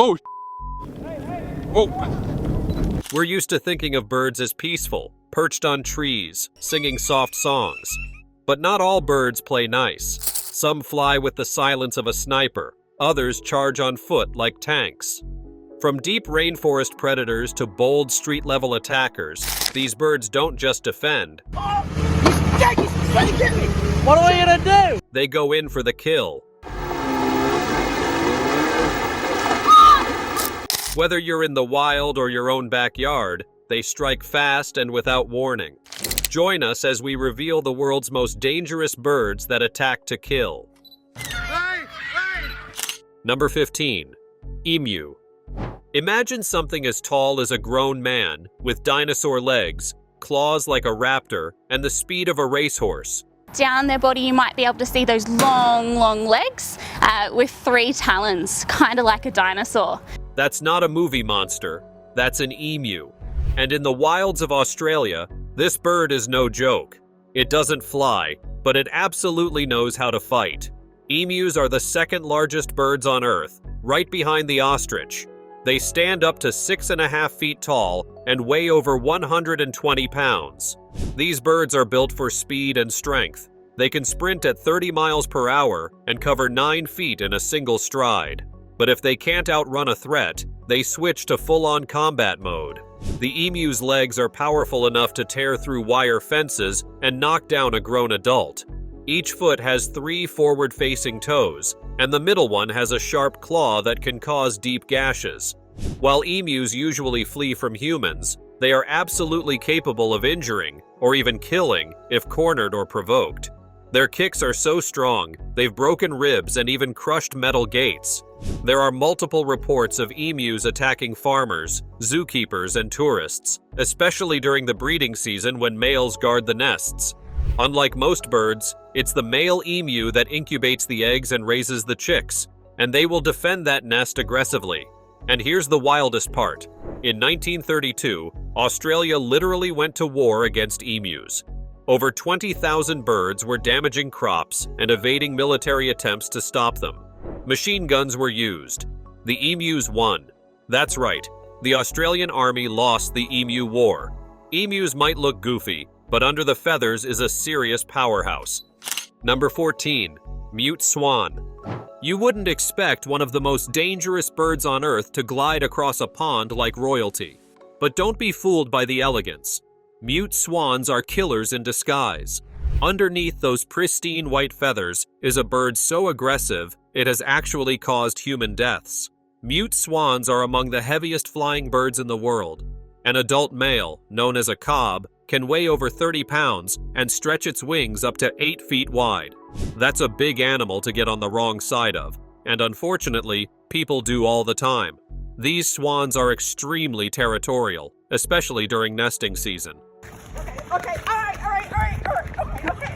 Oh, oh. We're used to thinking of birds as peaceful, perched on trees, singing soft songs. But not all birds play nice. Some fly with the silence of a sniper, others charge on foot like tanks. From deep rainforest predators to bold street-level attackers, these birds don't just defend. Oh, he's trying to get me! What are we gonna do? They go in for the kill. Whether you're in the wild or your own backyard, they strike fast and without warning. Join us as we reveal the world's most dangerous birds that attack to kill. Hey! Number 15. Emu. Imagine something as tall as a grown man, with dinosaur legs, claws like a raptor, and the speed of a racehorse. Down their body you might be able to see those long legs with 3 talons, kind of like a dinosaur. That's not a movie monster, that's an emu. And in the wilds of Australia, this bird is no joke. It doesn't fly, but it absolutely knows how to fight. Emus are the second largest birds on Earth, right behind the ostrich. They stand up to 6.5 feet tall and weigh over 120 pounds. These birds are built for speed and strength. They can sprint at 30 miles per hour and cover 9 feet in a single stride. But if they can't outrun a threat, they switch to full-on combat mode. The emu's legs are powerful enough to tear through wire fences and knock down a grown adult. Each foot has 3 forward-facing toes, and the middle one has a sharp claw that can cause deep gashes. While emus usually flee from humans, they are absolutely capable of injuring, or even killing, if cornered or provoked. Their kicks are so strong, they've broken ribs and even crushed metal gates. There are multiple reports of emus attacking farmers, zookeepers, and tourists, especially during the breeding season when males guard the nests. Unlike most birds, it's the male emu that incubates the eggs and raises the chicks, and they will defend that nest aggressively. And here's the wildest part. In 1932, Australia literally went to war against emus. Over 20,000 birds were damaging crops and evading military attempts to stop them. Machine guns were used. The emus won. That's right, the Australian Army lost the emu war. Emus might look goofy, but under the feathers is a serious powerhouse. Number 14. Mute swan. You wouldn't expect one of the most dangerous birds on Earth to glide across a pond like royalty. But don't be fooled by the elegance. Mute swans are killers in disguise. Underneath those pristine white feathers is a bird so aggressive it has actually caused human deaths. Mute swans are among the heaviest flying birds in the world. An adult male, known as a cob, can weigh over 30 pounds and stretch its wings up to 8 feet wide. That's a big animal to get on the wrong side of, and unfortunately, people do all the time. These swans are extremely territorial, especially during nesting season. Okay, all right, okay.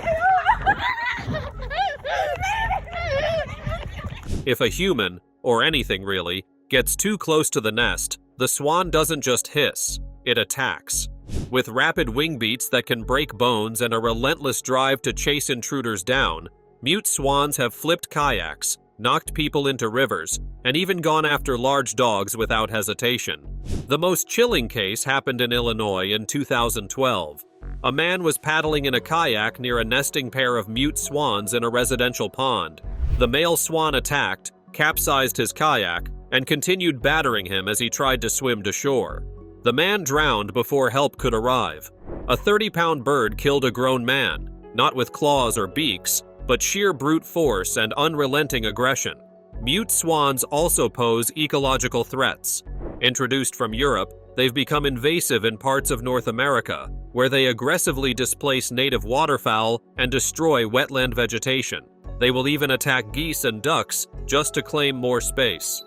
If a human, or anything really, gets too close to the nest, the swan doesn't just hiss, it attacks. With rapid wing beats that can break bones and a relentless drive to chase intruders down, mute swans have flipped kayaks, knocked people into rivers, and even gone after large dogs without hesitation. The most chilling case happened in Illinois in 2012. A man was paddling in a kayak near a nesting pair of mute swans in a residential pond. The male swan attacked, capsized his kayak, and continued battering him as he tried to swim to shore. The man drowned before help could arrive. A 30-pound bird killed a grown man, not with claws or beaks, but sheer brute force and unrelenting aggression. Mute swans also pose ecological threats. Introduced from Europe, they've become invasive in parts of North America, where they aggressively displace native waterfowl and destroy wetland vegetation. They will even attack geese and ducks just to claim more space.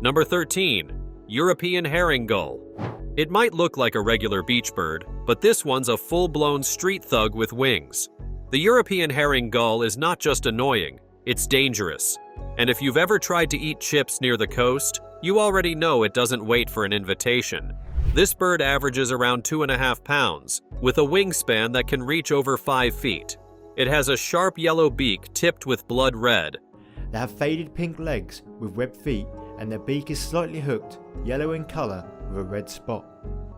Number 13. European herring gull. It might look like a regular beach bird, but this one's a full-blown street thug with wings. The European herring gull is not just annoying, it's dangerous. And if you've ever tried to eat chips near the coast, you already know it doesn't wait for an invitation. This bird averages around 2.5 pounds, with a wingspan that can reach over 5 feet. It has a sharp yellow beak tipped with blood red. They have faded pink legs with webbed feet and their beak is slightly hooked, yellow in colour with a red spot.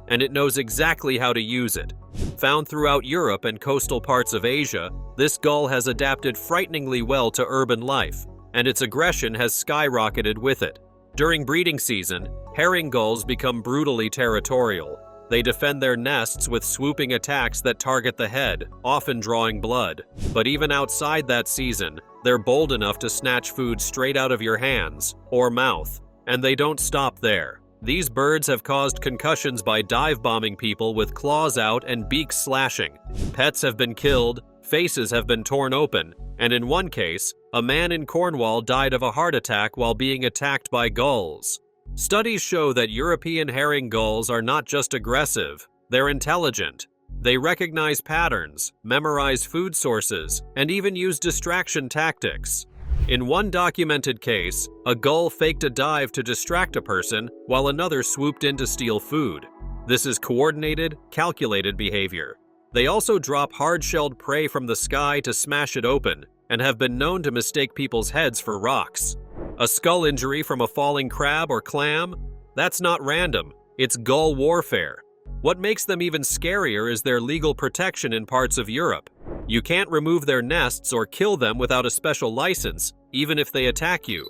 And it knows exactly how to use it. Found throughout Europe and coastal parts of Asia, this gull has adapted frighteningly well to urban life, and its aggression has skyrocketed with it. During breeding season, herring gulls become brutally territorial. They defend their nests with swooping attacks that target the head, often drawing blood. But even outside that season, they're bold enough to snatch food straight out of your hands or mouth, and they don't stop there. These birds have caused concussions by dive bombing people with claws out and beaks slashing. Pets have been killed, faces have been torn open, and in one case, a man in Cornwall died of a heart attack while being attacked by gulls. Studies show that European herring gulls are not just aggressive, they're intelligent. They recognize patterns, memorize food sources, and even use distraction tactics. In one documented case, a gull faked a dive to distract a person while another swooped in to steal food. This is coordinated, calculated behavior. They also drop hard-shelled prey from the sky to smash it open, and have been known to mistake people's heads for rocks. A skull injury from a falling crab or clam? That's not random, it's gull warfare. What makes them even scarier is their legal protection in parts of Europe. You can't remove their nests or kill them without a special license, even if they attack you.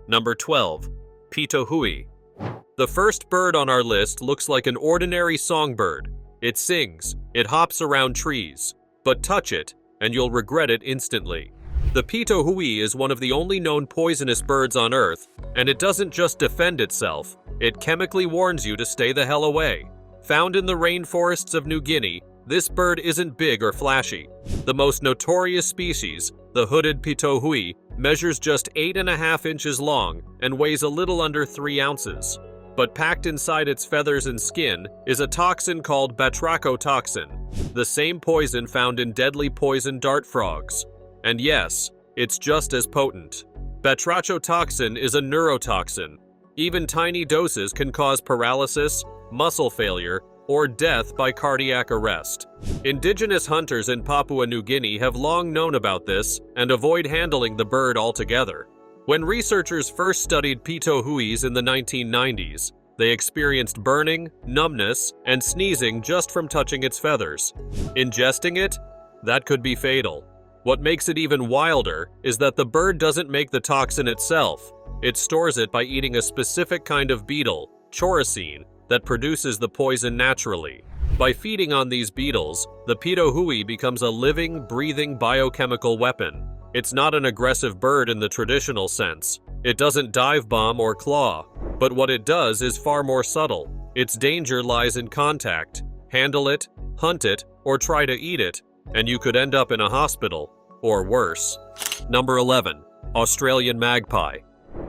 Number 12. Pitohui. The first bird on our list looks like an ordinary songbird. It sings, it hops around trees, but touch it, and you'll regret it instantly. The pitohui is one of the only known poisonous birds on Earth, and it doesn't just defend itself, it chemically warns you to stay the hell away. Found in the rainforests of New Guinea, this bird isn't big or flashy. The most notorious species, the hooded pitohui, measures just 8.5 inches long and weighs a little under 3 ounces. But packed inside its feathers and skin is a toxin called batrachotoxin, the same poison found in deadly poison dart frogs. And yes, it's just as potent. Batrachotoxin is a neurotoxin. Even tiny doses can cause paralysis, muscle failure, or death by cardiac arrest. Indigenous hunters in Papua New Guinea have long known about this and avoid handling the bird altogether. When researchers first studied pitohuis in the 1990s, they experienced burning, numbness, and sneezing just from touching its feathers. Ingesting it? That could be fatal. What makes it even wilder is that the bird doesn't make the toxin itself. It stores it by eating a specific kind of beetle, chorocine, that produces the poison naturally. By feeding on these beetles, the pitohui becomes a living, breathing biochemical weapon. It's not an aggressive bird in the traditional sense. It doesn't dive bomb or claw. But what it does is far more subtle. Its danger lies in contact. Handle it, hunt it, or try to eat it, and you could end up in a hospital, or worse. Number 11. Australian magpie.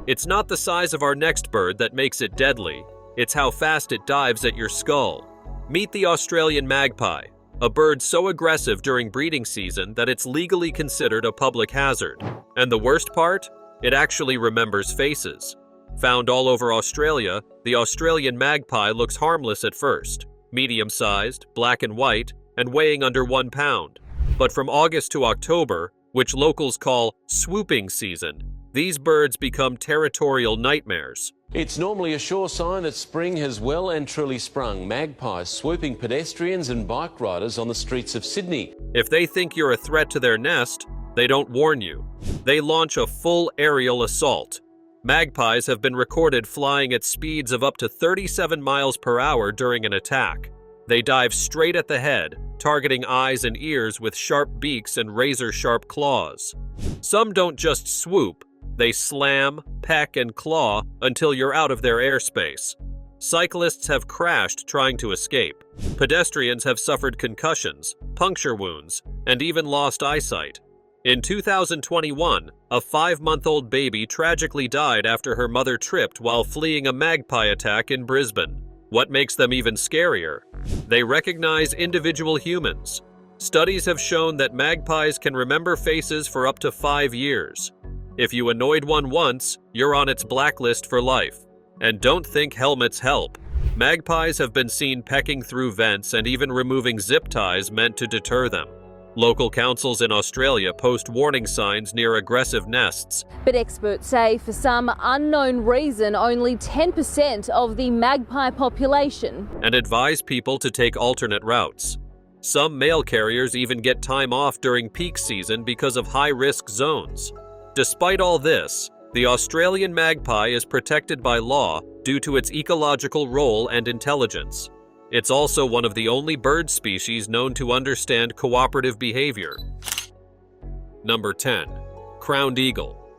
It's not the size of our next bird that makes it deadly. It's how fast it dives at your skull. Meet the Australian magpie, a bird so aggressive during breeding season that it's legally considered a public hazard. And the worst part? It actually remembers faces. Found all over Australia, the Australian magpie looks harmless at first, medium-sized, black and white, and weighing under 1 pound. But from August to October, which locals call swooping season, these birds become territorial nightmares. It's normally a sure sign that spring has well and truly sprung. Magpies swooping pedestrians and bike riders on the streets of Sydney. If they think you're a threat to their nest, they don't warn you. They launch a full aerial assault. Magpies have been recorded flying at speeds of up to 37 miles per hour during an attack. They dive straight at the head, targeting eyes and ears with sharp beaks and razor-sharp claws. Some don't just swoop, they slam, peck, and claw until you're out of their airspace. Cyclists have crashed trying to escape. Pedestrians have suffered concussions, puncture wounds, and even lost eyesight. In 2021, a 5-month-old baby tragically died after her mother tripped while fleeing a magpie attack in Brisbane. What makes them even scarier? They recognize individual humans. Studies have shown that magpies can remember faces for up to 5 years. If you annoyed one once, you're on its blacklist for life. And don't think helmets help. Magpies have been seen pecking through vents and even removing zip ties meant to deter them. Local councils in Australia post warning signs near aggressive nests. But experts say for some unknown reason, only 10% of the magpie population. And advise people to take alternate routes. Some mail carriers even get time off during peak season because of high-risk zones. Despite all this, the Australian magpie is protected by law due to its ecological role and intelligence. It's also one of the only bird species known to understand cooperative behavior. Number 10. Crowned eagle.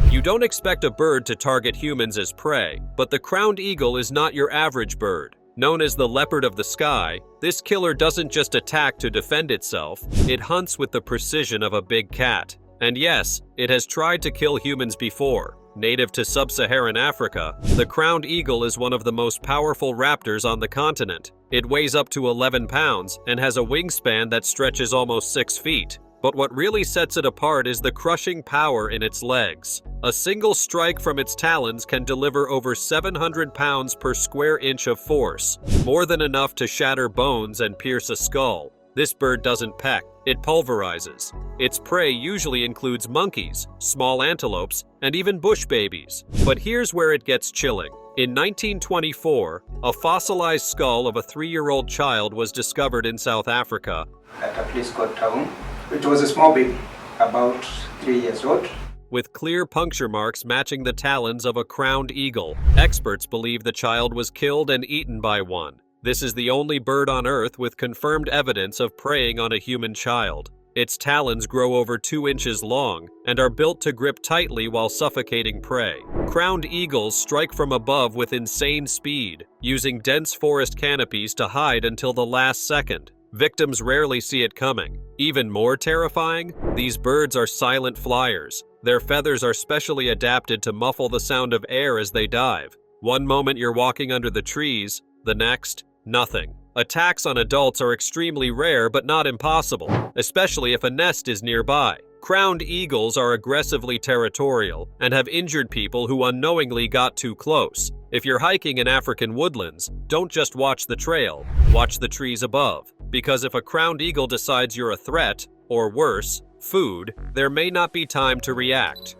You don't expect a bird to target humans as prey, but the crowned eagle is not your average bird. Known as the leopard of the sky, this killer doesn't just attack to defend itself, it hunts with the precision of a big cat. And yes, it has tried to kill humans before. Native to sub-Saharan Africa, the crowned eagle is one of the most powerful raptors on the continent. It weighs up to 11 pounds and has a wingspan that stretches almost 6 feet. But what really sets it apart is the crushing power in its legs. A single strike from its talons can deliver over 700 pounds per square inch of force, more than enough to shatter bones and pierce a skull. This bird doesn't peck, it pulverizes. Its prey usually includes monkeys, small antelopes, and even bush babies. But here's where it gets chilling. In 1924, a fossilized skull of a 3-year-old child was discovered in South Africa. At a place called Town. It was a small baby, about 3 years old. With clear puncture marks matching the talons of a crowned eagle. Experts believe the child was killed and eaten by one. This is the only bird on Earth with confirmed evidence of preying on a human child. Its talons grow over 2 inches long and are built to grip tightly while suffocating prey. Crowned eagles strike from above with insane speed, using dense forest canopies to hide until the last second. Victims rarely see it coming. Even more terrifying, these birds are silent flyers. Their feathers are specially adapted to muffle the sound of air as they dive. One moment you're walking under the trees, the next, nothing. Attacks on adults are extremely rare but not impossible, especially if a nest is nearby. Crowned eagles are aggressively territorial and have injured people who unknowingly got too close. If you're hiking in African woodlands, don't just watch the trail, watch the trees above. Because if a crowned eagle decides you're a threat, or worse, food, there may not be time to react.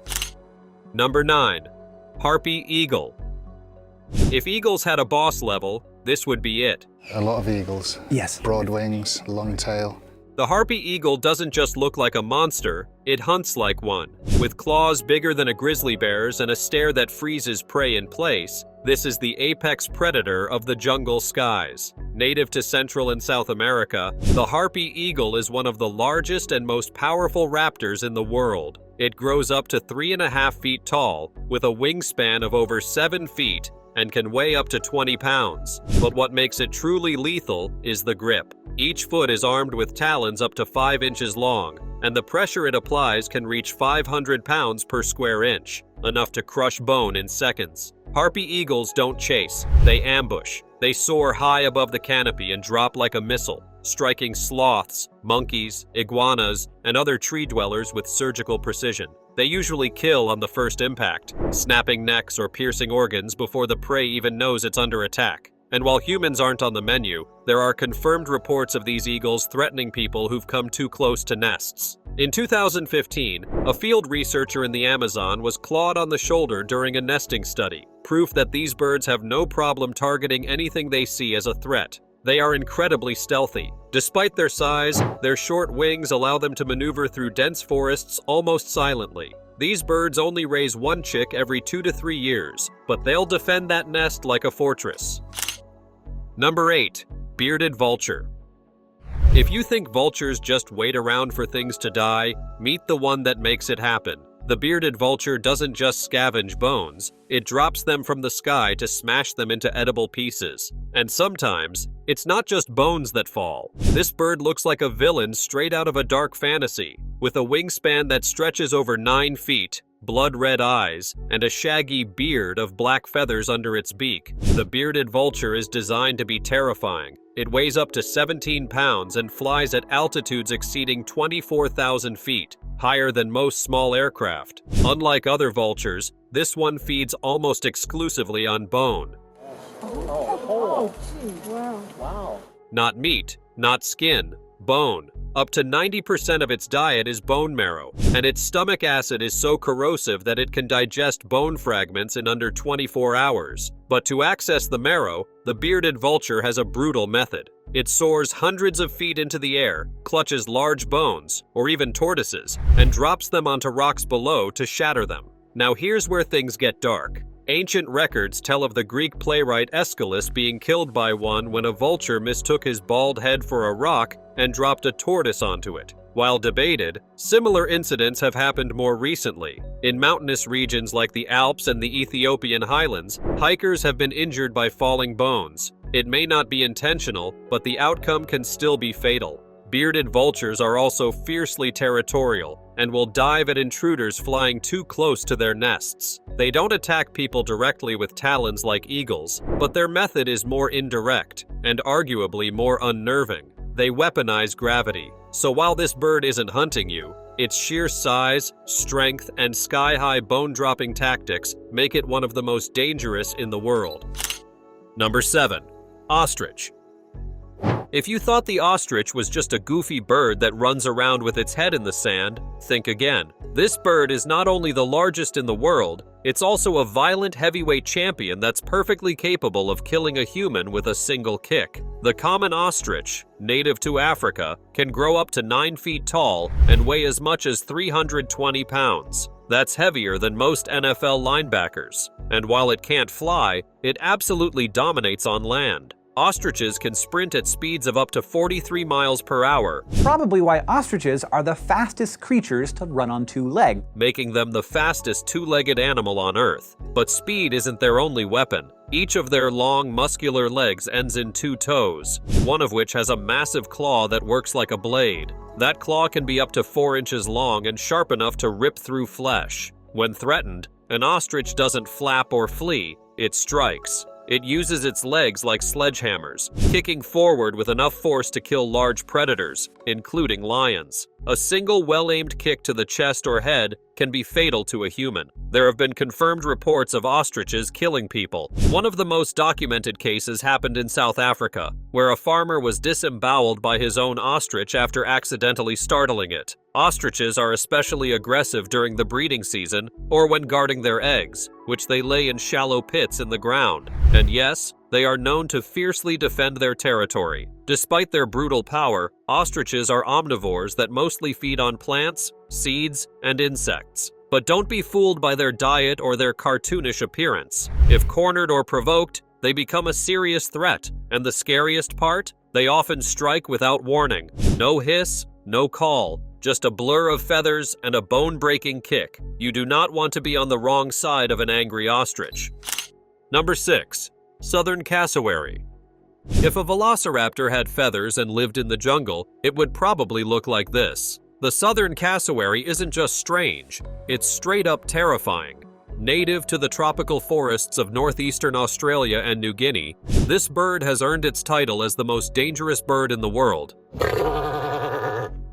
Number 9. Harpy eagle. If eagles had a boss level, this would be it. A lot of eagles. Yes. Broad wings, long tail. The harpy eagle doesn't just look like a monster, it hunts like one. With claws bigger than a grizzly bear's and a stare that freezes prey in place, this is the apex predator of the jungle skies. Native to Central and South America, the harpy eagle is one of the largest and most powerful raptors in the world. It grows up to 3.5 feet tall, with a wingspan of over 7 feet, and can weigh up to 20 pounds. But what makes it truly lethal is the grip. Each foot is armed with talons up to 5 inches long, and the pressure it applies can reach 500 pounds per square inch, enough to crush bone in seconds. Harpy eagles don't chase, they ambush. They soar high above the canopy and drop like a missile, striking sloths, monkeys, iguanas, and other tree dwellers with surgical precision. They usually kill on the first impact, snapping necks or piercing organs before the prey even knows it's under attack. And while humans aren't on the menu, there are confirmed reports of these eagles threatening people who've come too close to nests. In 2015, a field researcher in the Amazon was clawed on the shoulder during a nesting study, proof that these birds have no problem targeting anything they see as a threat. They are incredibly stealthy. Despite their size, their short wings allow them to maneuver through dense forests almost silently. These birds only raise one chick every 2 to 3 years, but they'll defend that nest like a fortress. Number 8. Bearded vulture. If you think vultures just wait around for things to die, meet the one that makes it happen. The bearded vulture doesn't just scavenge bones, it drops them from the sky to smash them into edible pieces. And sometimes, it's not just bones that fall. This bird looks like a villain straight out of a dark fantasy, with a wingspan that stretches over 9 feet, blood-red eyes, and a shaggy beard of black feathers under its beak. The bearded vulture is designed to be terrifying. It weighs up to 17 pounds and flies at altitudes exceeding 24,000 feet, higher than most small aircraft. Unlike other vultures, this one feeds almost exclusively on bone. Not meat, not skin, bone. Up to 90% of its diet is bone marrow, and its stomach acid is so corrosive that it can digest bone fragments in under 24 hours. But to access the marrow, the bearded vulture has a brutal method. It soars hundreds of feet into the air, clutches large bones, or even tortoises, and drops them onto rocks below to shatter them. Now here's where things get dark. Ancient records tell of the Greek playwright Aeschylus being killed by one when a vulture mistook his bald head for a rock and dropped a tortoise onto it. While debated, similar incidents have happened more recently. In mountainous regions like the Alps and the Ethiopian highlands, hikers have been injured by falling bones. It may not be intentional, but the outcome can still be fatal. Bearded vultures are also fiercely territorial and will dive at intruders flying too close to their nests. They don't attack people directly with talons like eagles, but their method is more indirect and arguably more unnerving. They weaponize gravity. So while this bird isn't hunting you, its sheer size, strength, and sky-high bone-dropping tactics make it one of the most dangerous in the world. Number 7. Ostrich. If you thought the ostrich was just a goofy bird that runs around with its head in the sand, think again. This bird is not only the largest in the world, it's also a violent heavyweight champion that's perfectly capable of killing a human with a single kick. The common ostrich, native to Africa, can grow up to 9 feet tall and weigh as much as 320 pounds. That's heavier than most NFL linebackers. And while it can't fly, it absolutely dominates on land. Ostriches can sprint at speeds of up to 43 miles per hour, Probably why ostriches are the fastest creatures to run on 2 legs. making them the fastest two-legged animal on Earth. But speed isn't their only weapon. Each of their long, muscular legs ends in 2 toes, one of which has a massive claw that works like a blade. That claw can be up to 4 inches long and sharp enough to rip through flesh. When threatened, an ostrich doesn't flap or flee, it strikes. It uses its legs like sledgehammers, kicking forward with enough force to kill large predators, including lions. A single well-aimed kick to the chest or head can be fatal to a human. There have been confirmed reports of ostriches killing people. One of the most documented cases happened in South Africa, where a farmer was disemboweled by his own ostrich after accidentally startling it. Ostriches are especially aggressive during the breeding season or when guarding their eggs, which they lay in shallow pits in the ground. And yes, they are known to fiercely defend their territory. Despite their brutal power, ostriches are omnivores that mostly feed on plants, seeds, and insects. But don't be fooled by their diet or their cartoonish appearance. If cornered or provoked, they become a serious threat. And the scariest part? They often strike without warning. No hiss, no call. Just a blur of feathers and a bone-breaking kick. You do not want to be on the wrong side of an angry ostrich. Number 6. Southern cassowary. If a velociraptor had feathers and lived in the jungle, it would probably look like this. The southern cassowary isn't just strange, it's straight up terrifying. Native to the tropical forests of northeastern Australia and New Guinea, this bird has earned its title as the most dangerous bird in the world.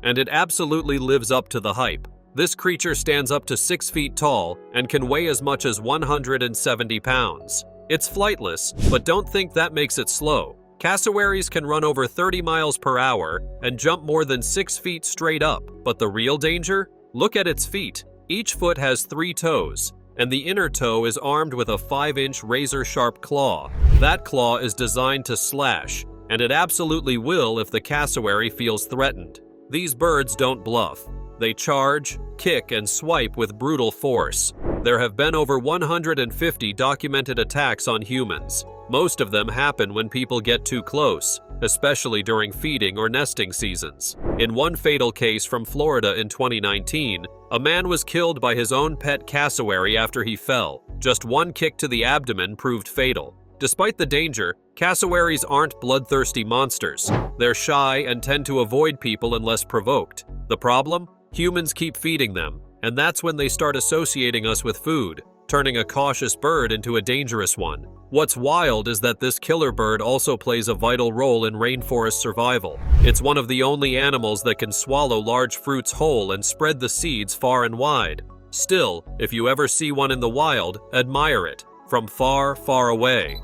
And it absolutely lives up to the hype. This creature stands up to 6 feet tall and can weigh as much as 170 pounds. It's flightless, but don't think that makes it slow. Cassowaries can run over 30 miles per hour and jump more than 6 feet straight up. But the real danger? Look at its feet. Each foot has 3 toes, and the inner toe is armed with a 5-inch razor-sharp claw. That claw is designed to slash, and it absolutely will if the cassowary feels threatened. These birds don't bluff. They charge, kick, and swipe with brutal force. There have been over 150 documented attacks on humans. Most of them happen when people get too close, especially during feeding or nesting seasons. In one fatal case from Florida in 2019, a man was killed by his own pet cassowary after he fell. Just one kick to the abdomen proved fatal. Despite the danger, cassowaries aren't bloodthirsty monsters. They're shy and tend to avoid people unless provoked. The problem? Humans keep feeding them, and that's when they start associating us with food, turning a cautious bird into a dangerous one. What's wild is that this killer bird also plays a vital role in rainforest survival. It's one of the only animals that can swallow large fruits whole and spread the seeds far and wide. Still, if you ever see one in the wild, admire it, from far, far away.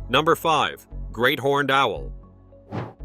Number 5. Great horned owl.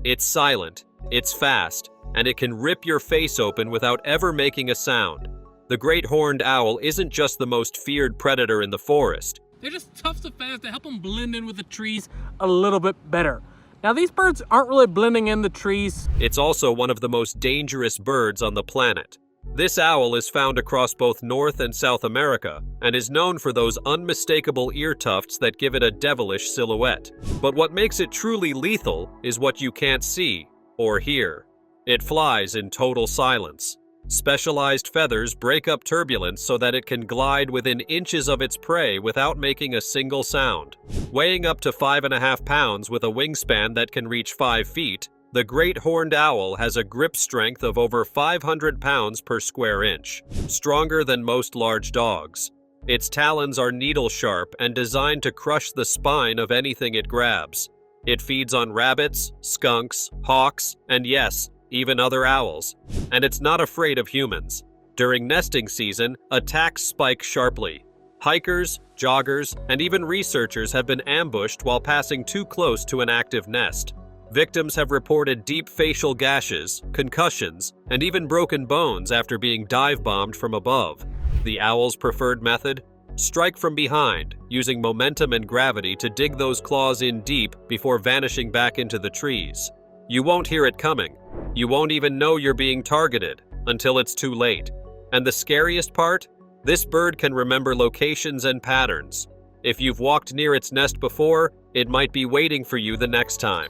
It's silent, it's fast, and it can rip your face open without ever making a sound. The great horned owl isn't just the most feared predator in the forest. They're just tough so fast to help them blend in with the trees a little bit better. Now these birds aren't really blending in the trees. It's also one of the most dangerous birds on the planet. This owl is found across both North and South America and is known for those unmistakable ear tufts that give it a devilish silhouette. But what makes it truly lethal is what you can't see or hear. It flies in total silence. Specialized feathers break up turbulence so that it can glide within inches of its prey without making a single sound. Weighing up to 5.5 pounds with a wingspan that can reach 5 feet, the great horned owl has a grip strength of over 500 pounds per square inch, stronger than most large dogs. Its talons are needle-sharp and designed to crush the spine of anything it grabs. It feeds on rabbits, skunks, hawks, and yes, even other owls. And it's not afraid of humans. During nesting season, attacks spike sharply. Hikers, joggers, and even researchers have been ambushed while passing too close to an active nest. Victims have reported deep facial gashes, concussions, and even broken bones after being dive-bombed from above. The owl's preferred method? Strike from behind, using momentum and gravity to dig those claws in deep before vanishing back into the trees. You won't hear it coming. You won't even know you're being targeted until it's too late. And the scariest part? This bird can remember locations and patterns. If you've walked near its nest before, it might be waiting for you the next time.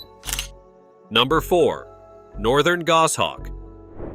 Number 4. Northern goshawk.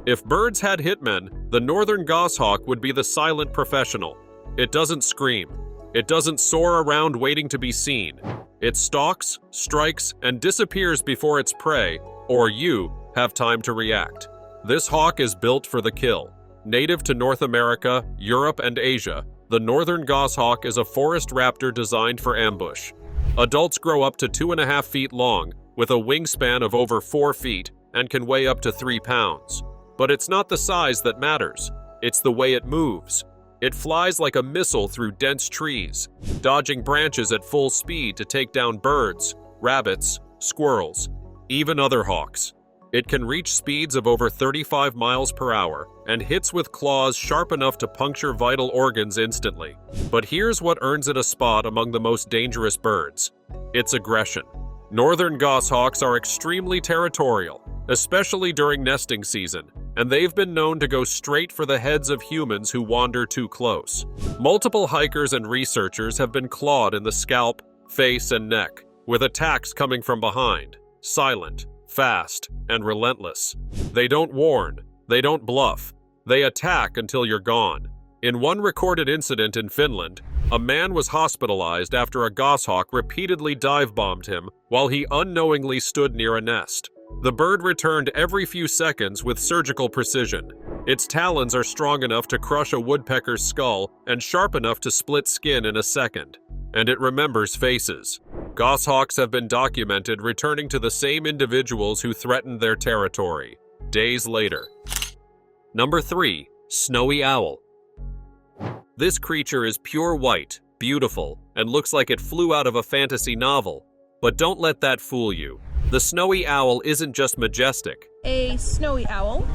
If birds had hitmen, the northern goshawk would be the silent professional. It doesn't scream. It doesn't soar around waiting to be seen. It stalks, strikes, and disappears before its prey, or you, have time to react. This hawk is built for the kill. Native to North America, Europe, and Asia, the northern goshawk is a forest raptor designed for ambush. Adults grow up to 2.5 feet long, with a wingspan of over 4 feet, and can weigh up to 3 pounds. But it's not the size that matters. It's the way it moves. It flies like a missile through dense trees, dodging branches at full speed to take down birds, rabbits, squirrels, even other hawks. It can reach speeds of over 35 miles per hour and hits with claws sharp enough to puncture vital organs instantly. But here's what earns it a spot among the most dangerous birds: its aggression. Northern goshawks are extremely territorial, especially during nesting season, and they've been known to go straight for the heads of humans who wander too close. Multiple hikers and researchers have been clawed in the scalp, face, and neck, with attacks coming from behind, silent, fast, and relentless. They don't warn, they don't bluff, they attack until you're gone. In one recorded incident in Finland, a man was hospitalized after a goshawk repeatedly dive-bombed him while he unknowingly stood near a nest. The bird returned every few seconds with surgical precision. Its talons are strong enough to crush a woodpecker's skull and sharp enough to split skin in a second. And it remembers faces. Goshawks have been documented returning to the same individuals who threatened their territory, days later. Number 3. Snowy owl. This creature is pure white, beautiful, and looks like it flew out of a fantasy novel. But don't let that fool you. The snowy owl isn't just majestic. A snowy owl.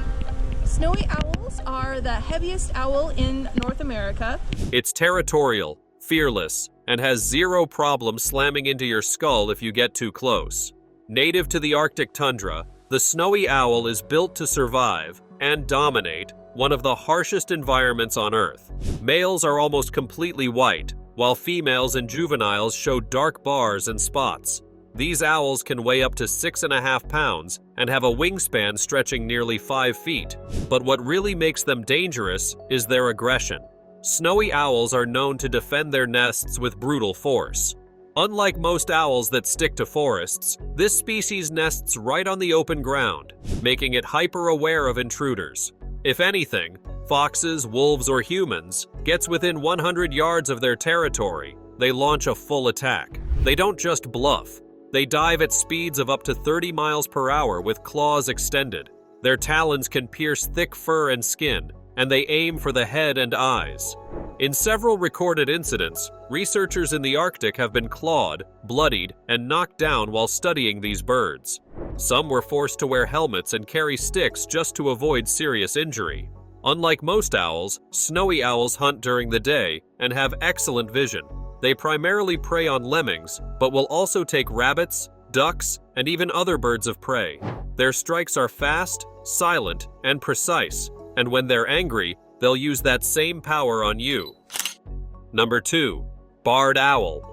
Snowy owls are the heaviest owl in North America. It's territorial, fearless, and has zero problem slamming into your skull if you get too close. Native to the Arctic tundra, the snowy owl is built to survive and dominate one of the harshest environments on Earth. Males are almost completely white, while females and juveniles show dark bars and spots. These owls can weigh up to 6.5 pounds and have a wingspan stretching nearly 5 feet. But what really makes them dangerous is their aggression. Snowy owls are known to defend their nests with brutal force. Unlike most owls that stick to forests, this species nests right on the open ground, making it hyper-aware of intruders. If anything, foxes, wolves, or humans gets within 100 yards of their territory, they launch a full attack. They don't just bluff. They dive at speeds of up to 30 miles per hour with claws extended. Their talons can pierce thick fur and skin, and they aim for the head and eyes. In several recorded incidents, researchers in the Arctic have been clawed, bloodied, and knocked down while studying these birds. Some were forced to wear helmets and carry sticks just to avoid serious injury. Unlike most owls, snowy owls hunt during the day and have excellent vision. They primarily prey on lemmings, but will also take rabbits, ducks, and even other birds of prey. Their strikes are fast, silent, and precise, and when they're angry, they'll use that same power on you. Number 2. Barred owl.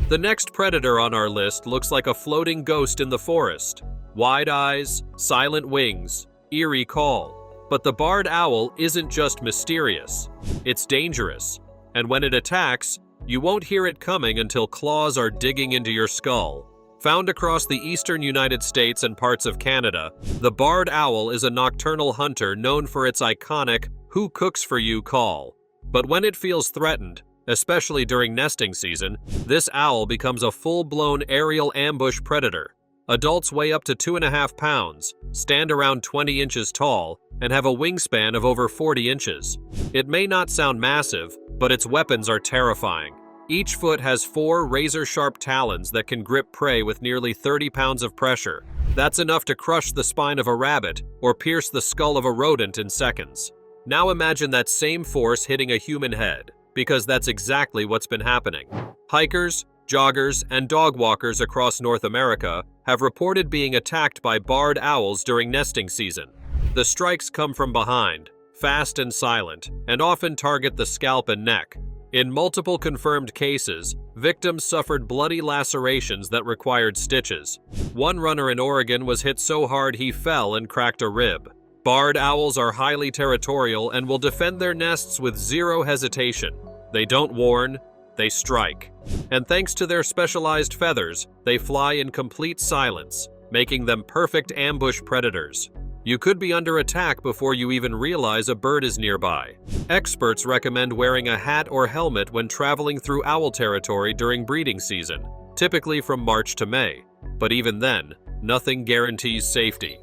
The next predator on our list looks like a floating ghost in the forest. Wide eyes, silent wings, eerie call. But the barred owl isn't just mysterious, it's dangerous. And when it attacks, you won't hear it coming until claws are digging into your skull. Found across the eastern United States and parts of Canada, the barred owl is a nocturnal hunter known for its iconic "who cooks for you" call. But when it feels threatened, especially during nesting season, this owl becomes a full-blown aerial ambush predator. Adults weigh up to 2.5 pounds, stand around 20 inches tall, and have a wingspan of over 40 inches. It may not sound massive, but its weapons are terrifying. Each foot has 4 razor-sharp talons that can grip prey with nearly 30 pounds of pressure. That's enough to crush the spine of a rabbit or pierce the skull of a rodent in seconds. Now imagine that same force hitting a human head, because that's exactly what's been happening. Hikers, joggers, and dog walkers across North America have reported being attacked by barred owls during nesting season. The strikes come from behind, fast and silent, and often target the scalp and neck. In multiple confirmed cases, victims suffered bloody lacerations that required stitches. One runner in Oregon was hit so hard he fell and cracked a rib. Barred owls are highly territorial and will defend their nests with zero hesitation. They don't warn, they strike. And thanks to their specialized feathers, they fly in complete silence, making them perfect ambush predators. You could be under attack before you even realize a bird is nearby. Experts recommend wearing a hat or helmet when traveling through owl territory during breeding season, typically from March to May. But even then, nothing guarantees safety.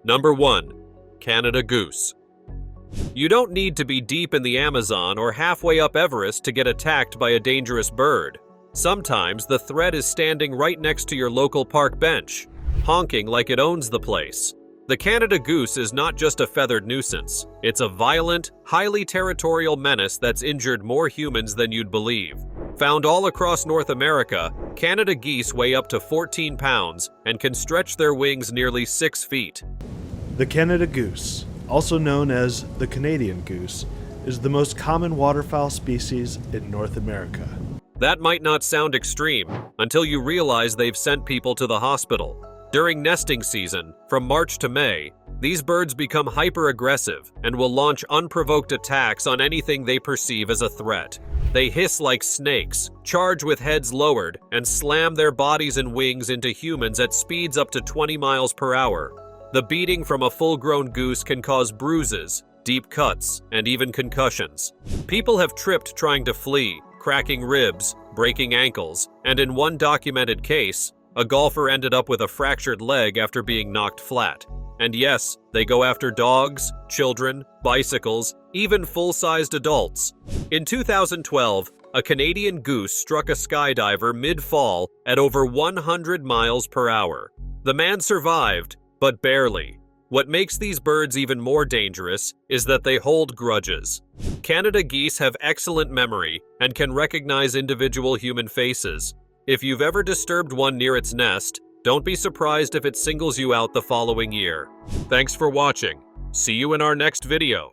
Number 1. Canada goose. You don't need to be deep in the Amazon or halfway up Everest to get attacked by a dangerous bird. Sometimes the threat is standing right next to your local park bench, honking like it owns the place. The Canada goose is not just a feathered nuisance. It's a violent, highly territorial menace that's injured more humans than you'd believe. Found all across North America, Canada geese weigh up to 14 pounds and can stretch their wings nearly 6 feet. The Canada goose, also known as the Canadian goose, is the most common waterfowl species in North America. That might not sound extreme until you realize they've sent people to the hospital. During nesting season, from March to May, these birds become hyper-aggressive and will launch unprovoked attacks on anything they perceive as a threat. They hiss like snakes, charge with heads lowered, and slam their bodies and wings into humans at speeds up to 20 miles per hour. The beating from a full-grown goose can cause bruises, deep cuts, and even concussions. People have tripped trying to flee, cracking ribs, breaking ankles, and in one documented case, a golfer ended up with a fractured leg after being knocked flat. And yes, they go after dogs, children, bicycles, even full-sized adults. In 2012, a Canadian goose struck a skydiver mid-fall at over 100 miles per hour. The man survived, but barely. What makes these birds even more dangerous is that they hold grudges. Canada geese have excellent memory and can recognize individual human faces. If you've ever disturbed one near its nest, don't be surprised if it singles you out the following year. Thanks for watching. See you in our next video.